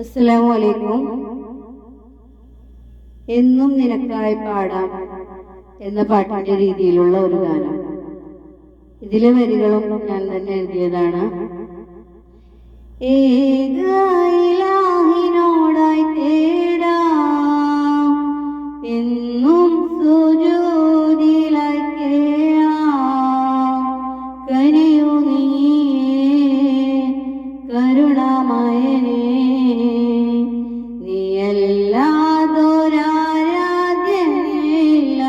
അസ്സലാമു അലൈക്കും. എന്നും നിനക്കായി പാടാം എന്ന പാട്ടിന്റെ രീതിയിലുള്ള ഒരു ഗാനം. ഇതിലെ വരികളും ഞാൻ തന്നെ എഴുതിയതാണ്. ഏകയിലാഹിനോടായി തേടാം, എന്നും സുജൂദിലായി കേഴാം. കനിയു നീയേ കരുണാമയനേ, നീയല്ലാതൊരാരാധ്യനില്ല.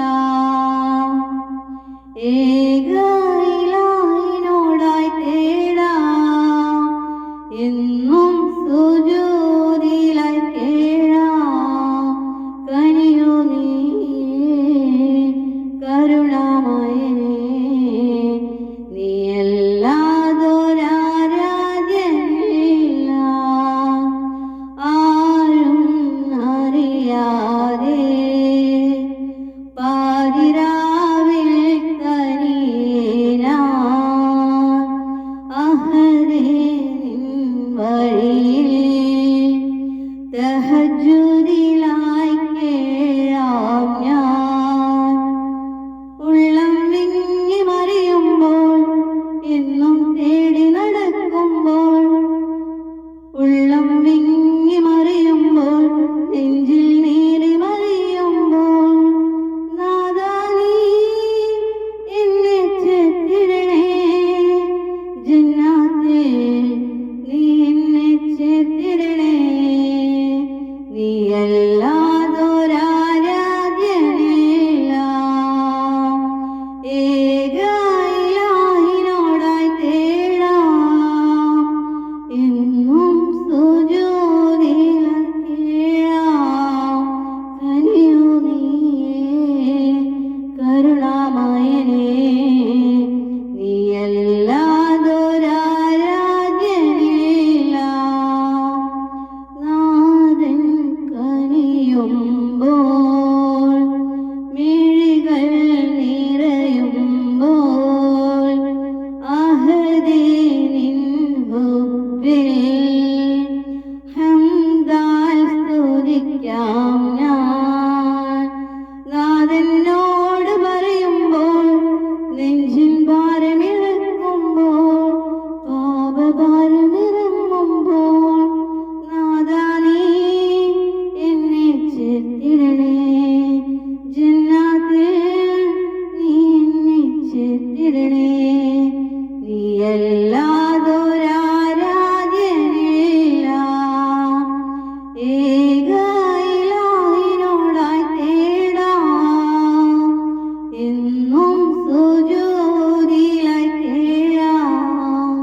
ഏകയിലാഹിനോടായി തേടാം, എന്നും സുജൂദിലായി കേഴാം. കനിയു നീയേ കരുണാമയനേ, നീയല്ലാതൊരാരാധ്യനില്ല. ആരും അറിയാതെ പാതിരാവിൽ കനിയേനാൻ അഹദേ നിൻ വഴിയിൽ തഹജ്ജുദിലായി കേഴാം ഞാൻ. ഉള്ളം വിങ്ങി മറിയുമ്പോൾ, എന്നും തേടി നടക്കുമ്പോൾ, ഉള്ളം വിങ്ങി മറിയുമ്പോൾ, നെഞ്ചിൽ നീറി മറിയുമ്പോൾ, നാഥാ നീ എന്നെ ചേർത്തിടണേ ജന്നാത്തിൽ, നീ എന്നെ ചേർത്തിടണേ. നീയല്ലാതൊരാരാധ്യനില്ല. ഏകയിലാഹിനോടായി തേടാം, എന്നും സുജൂദിലായി കേഴാം. കനിയു നീയേ കരുണാമയനേ, നീയല്ലാതൊരാരാധ്യനില്ല. നാഥൻ കനിയുമ്പോൾ, മിഴികൾ നിറയുമ്പോൾ, അഹദേ നിൻ ഹുബ്ബിൽ ഹംദാൽ സ്തുതിക്കാം ഞാൻ. നാഥനോട് പറയുമ്പോൾ, നെഞ്ചിൻ ഭാരമിളക്കുമ്പോൾ, പാപഭാരമിറങ്ങുമ്പോൾ, നാഥാ നീ എന്നെ ചേർത്തിടണേ ജന്നാത്തിൽ, നീ എന്നെ ചേർത്തിടണേ. നീയല്ലാതൊരാരാധ്യനില്ല. ഏകയിലാഹിനോടായി തേടാം, എന്നും സുജൂദിലായി കേഴാം.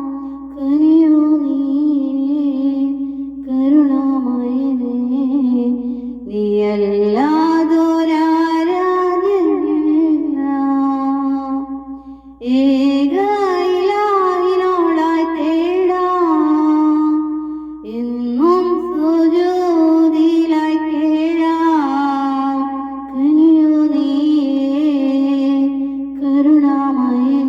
കനിയു നീയേ കരുണാമയനേ, നീയല്ലാതൊരാരാധ്യനില്ല. ഏകയിലാഹിനോടായി തേടാം, എന്നും സുജൂദിലായി കേഴാം. കനിയു നീയേ കരുണാമയനേ.